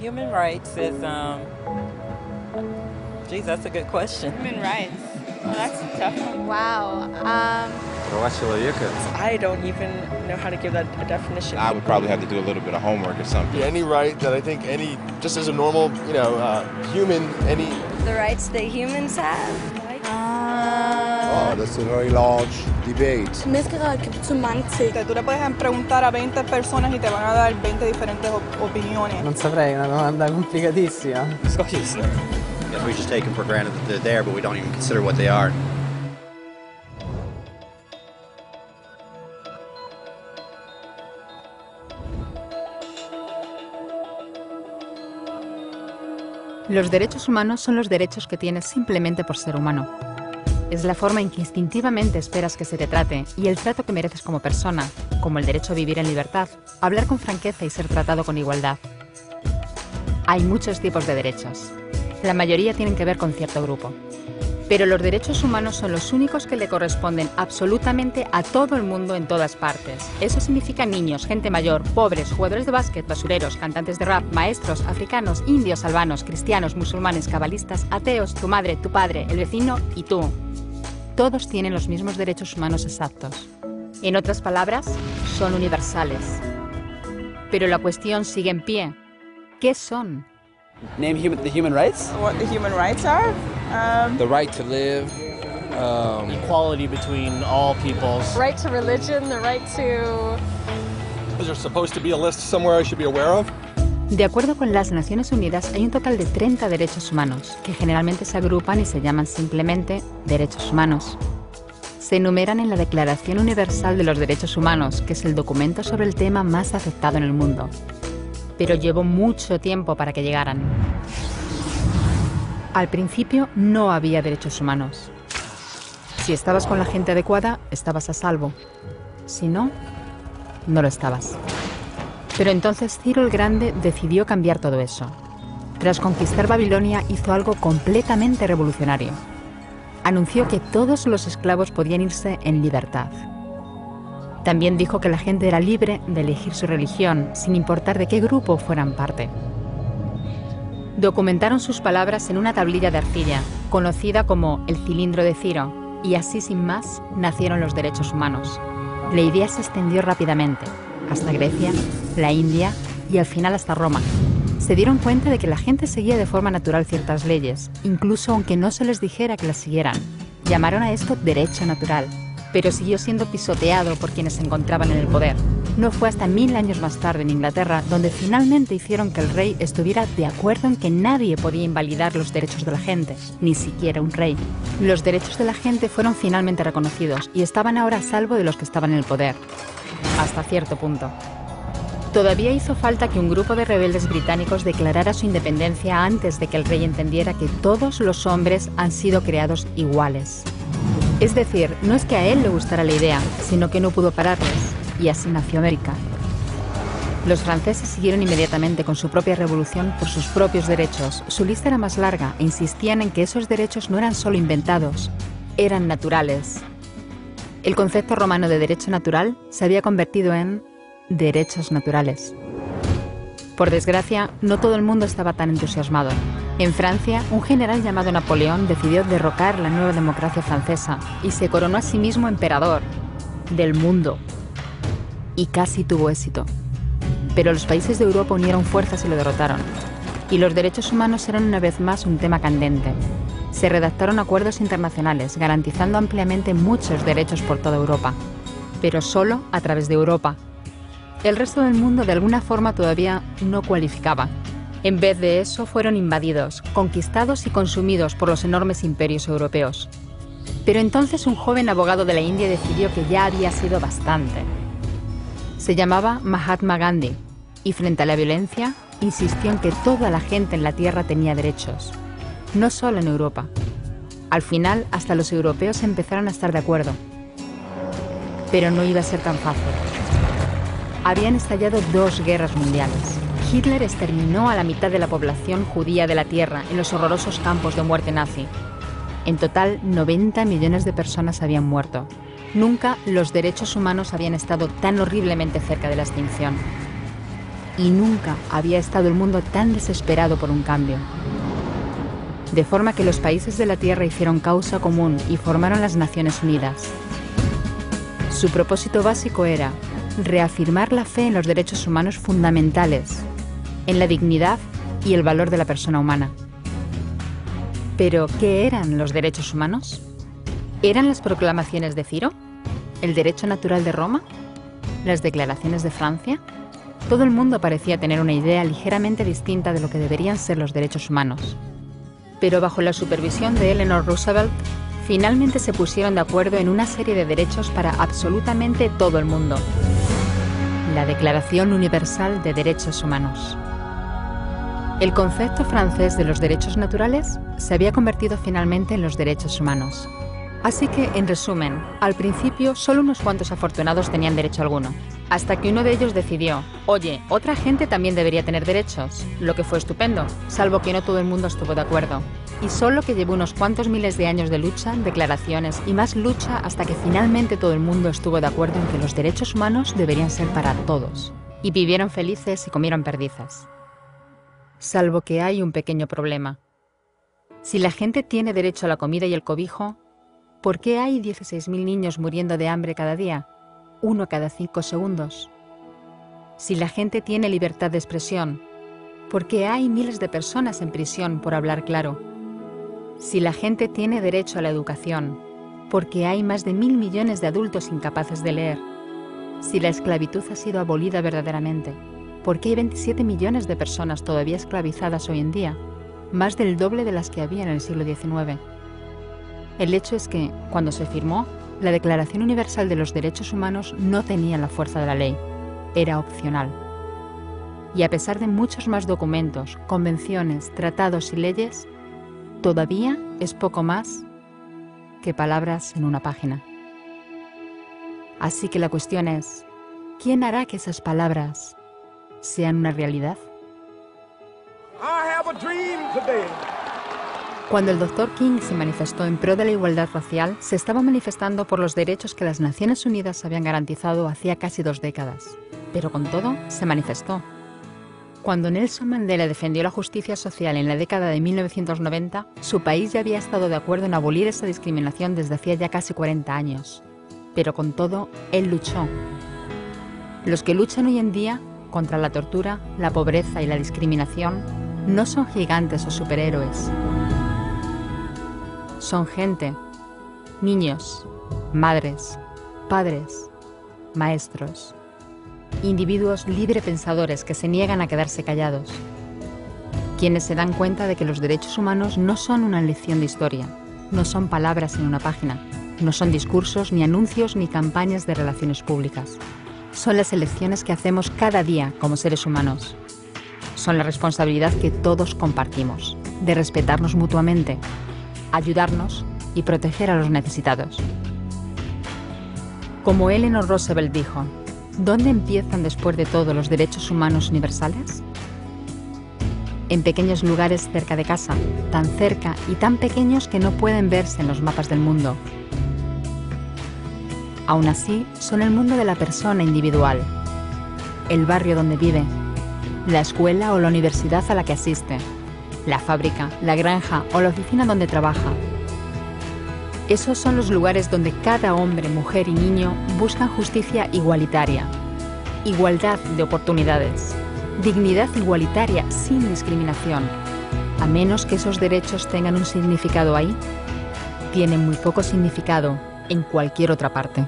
Human rights is, geez, that's a good question. Human rights. Well, that's a tough one. Wow. I don't even know how to give that a definition. I would probably have to do a little bit of homework or something. Any right that I think just as a normal, human, The rights that humans have. Oh, that's a very large debate. Menneskerettigheder kan betyde mange ting. Tú le puedes preguntar a 20 personas y te van a dar 20 diferentes opiniones. Non saprei, è una domanda complicatissima. Yes, we just take them for granted that they're there, but we don't even consider what they are. Los derechos humanos son los derechos que tienes simplemente por ser humano. Es la forma en que instintivamente esperas que se te trate y el trato que mereces como persona, como el derecho a vivir en libertad, hablar con franqueza y ser tratado con igualdad. Hay muchos tipos de derechos. La mayoría tienen que ver con cierto grupo. Pero los derechos humanos son los únicos que le corresponden absolutamente a todo el mundo en todas partes. Eso significa niños, gente mayor, pobres, jugadores de básquet, basureros, cantantes de rap, maestros, africanos, indios, albanos, cristianos, musulmanes, cabalistas, ateos, tu madre, tu padre, el vecino y tú. Todos tienen los mismos derechos humanos exactos. En otras palabras, son universales. Pero la cuestión sigue en pie. ¿Qué son? Name the human rights? What the human rights are? the right to live, equality between all peoples. Right to religion, the right to... Is there supposed to be a list somewhere I should be aware of? De acuerdo con las Naciones Unidas, hay un total de 30 derechos humanos, que generalmente se agrupan y se llaman simplemente derechos humanos. Se enumeran en la Declaración Universal de los Derechos Humanos, que es el documento sobre el tema más aceptado en el mundo. Pero llevó mucho tiempo para que llegaran. Al principio no había derechos humanos. Si estabas con la gente adecuada, estabas a salvo. Si no, no lo estabas. Pero entonces Ciro el Grande decidió cambiar todo eso. Tras conquistar Babilonia, hizo algo completamente revolucionario. Anunció que todos los esclavos podían irse en libertad. También dijo que la gente era libre de elegir su religión, sin importar de qué grupo fueran parte. Documentaron sus palabras en una tablilla de arcilla, conocida como el cilindro de Ciro, y así sin más nacieron los derechos humanos. La idea se extendió rápidamente, hasta Grecia, la India y al final hasta Roma. Se dieron cuenta de que la gente seguía de forma natural ciertas leyes, incluso aunque no se les dijera que las siguieran. Llamaron a esto derecho natural, pero siguió siendo pisoteado por quienes se encontraban en el poder. No fue hasta 1000 años más tarde en Inglaterra donde finalmente hicieron que el rey estuviera de acuerdo en que nadie podía invalidar los derechos de la gente, ni siquiera un rey. Los derechos de la gente fueron finalmente reconocidos y estaban ahora a salvo de los que estaban en el poder. Hasta cierto punto. Todavía hizo falta que un grupo de rebeldes británicos declarara su independencia antes de que el rey entendiera que todos los hombres han sido creados iguales. Es decir, no es que a él le gustara la idea, sino que no pudo pararles, y así nació América. Los franceses siguieron inmediatamente con su propia revolución por sus propios derechos. Su lista era más larga e insistían en que esos derechos no eran solo inventados, eran naturales. El concepto romano de derecho natural se había convertido en derechos naturales. Por desgracia, no todo el mundo estaba tan entusiasmado. En Francia, un general llamado Napoleón decidió derrocar la nueva democracia francesa y se coronó a sí mismo emperador del mundo. Y casi tuvo éxito. Pero los países de Europa unieron fuerzas y lo derrotaron. Y los derechos humanos eran una vez más un tema candente. Se redactaron acuerdos internacionales, garantizando ampliamente muchos derechos por toda Europa. Pero solo a través de Europa. El resto del mundo de alguna forma todavía no cualificaba. En vez de eso, fueron invadidos, conquistados y consumidos por los enormes imperios europeos. Pero entonces un joven abogado de la India decidió que ya había sido bastante. Se llamaba Mahatma Gandhi y frente a la violencia insistió en que toda la gente en la tierra tenía derechos, no solo en Europa. Al final, hasta los europeos empezaron a estar de acuerdo. Pero no iba a ser tan fácil. Habían estallado 2 guerras mundiales. Hitler exterminó a la mitad de la población judía de la Tierra en los horrorosos campos de muerte nazi. En total, 90 millones de personas habían muerto. Nunca los derechos humanos habían estado tan horriblemente cerca de la extinción. y nunca había estado el mundo tan desesperado por un cambio. De forma que los países de la Tierra hicieron causa común y formaron las Naciones Unidas. Su propósito básico era reafirmar la fe en los derechos humanos fundamentales, en la dignidad y el valor de la persona humana. ¿Pero qué eran los derechos humanos? ¿Eran las proclamaciones de Ciro? ¿El derecho natural de Roma? ¿Las declaraciones de Francia? Todo el mundo parecía tener una idea ligeramente distinta de lo que deberían ser los derechos humanos. Pero bajo la supervisión de Eleanor Roosevelt, finalmente se pusieron de acuerdo en una serie de derechos para absolutamente todo el mundo. La Declaración Universal de Derechos Humanos. El concepto francés de los derechos naturales se había convertido finalmente en los derechos humanos. Así que, en resumen, al principio solo unos cuantos afortunados tenían derecho alguno, hasta que uno de ellos decidió, oye, otra gente también debería tener derechos, lo que fue estupendo, salvo que no todo el mundo estuvo de acuerdo. Y solo que llevó unos cuantos miles de años de lucha, declaraciones y más lucha hasta que finalmente todo el mundo estuvo de acuerdo en que los derechos humanos deberían ser para todos. Y vivieron felices y comieron perdices. Salvo que hay un pequeño problema. Si la gente tiene derecho a la comida y el cobijo, ¿por qué hay 16.000 niños muriendo de hambre cada día? 1 cada 5 segundos. Si la gente tiene libertad de expresión, ¿por qué hay miles de personas en prisión por hablar claro? Si la gente tiene derecho a la educación, ¿por qué hay más de 1.000 millones de adultos incapaces de leer? Si la esclavitud ha sido abolida verdaderamente, ¿por qué hay 27 millones de personas todavía esclavizadas hoy en día? Más del doble de las que había en el siglo XIX. El hecho es que, cuando se firmó, la Declaración Universal de los Derechos Humanos no tenía la fuerza de la ley. Era opcional. Y a pesar de muchos más documentos, convenciones, tratados y leyes, todavía es poco más que palabras en una página. Así que la cuestión es, ¿quién hará que esas palabras sean una realidad? Cuando el Dr. King se manifestó en pro de la igualdad racial, se estaba manifestando por los derechos que las Naciones Unidas habían garantizado hacía casi 2 décadas. Pero con todo, se manifestó. Cuando Nelson Mandela defendió la justicia social en la década de 1990, su país ya había estado de acuerdo en abolir esa discriminación desde hacía ya casi 40 años. Pero con todo, él luchó. Los que luchan hoy en día contra la tortura, la pobreza y la discriminación no son gigantes o superhéroes. Son gente, niños, madres, padres, maestros, individuos librepensadores que se niegan a quedarse callados, quienes se dan cuenta de que los derechos humanos no son una lección de historia, no son palabras en una página, no son discursos, ni anuncios, ni campañas de relaciones públicas. Son las elecciones que hacemos cada día como seres humanos. Son la responsabilidad que todos compartimos, de respetarnos mutuamente, ayudarnos y proteger a los necesitados. Como Eleanor Roosevelt dijo, ¿dónde empiezan después de todo los derechos humanos universales? En pequeños lugares cerca de casa, tan cerca y tan pequeños que no pueden verse en los mapas del mundo. Aún así, son el mundo de la persona individual, el barrio donde vive, la escuela o la universidad a la que asiste, la fábrica, la granja o la oficina donde trabaja. Esos son los lugares donde cada hombre, mujer y niño buscan justicia igualitaria, igualdad de oportunidades, dignidad igualitaria sin discriminación. A menos que esos derechos tengan un significado ahí, tienen muy poco significado en cualquier otra parte.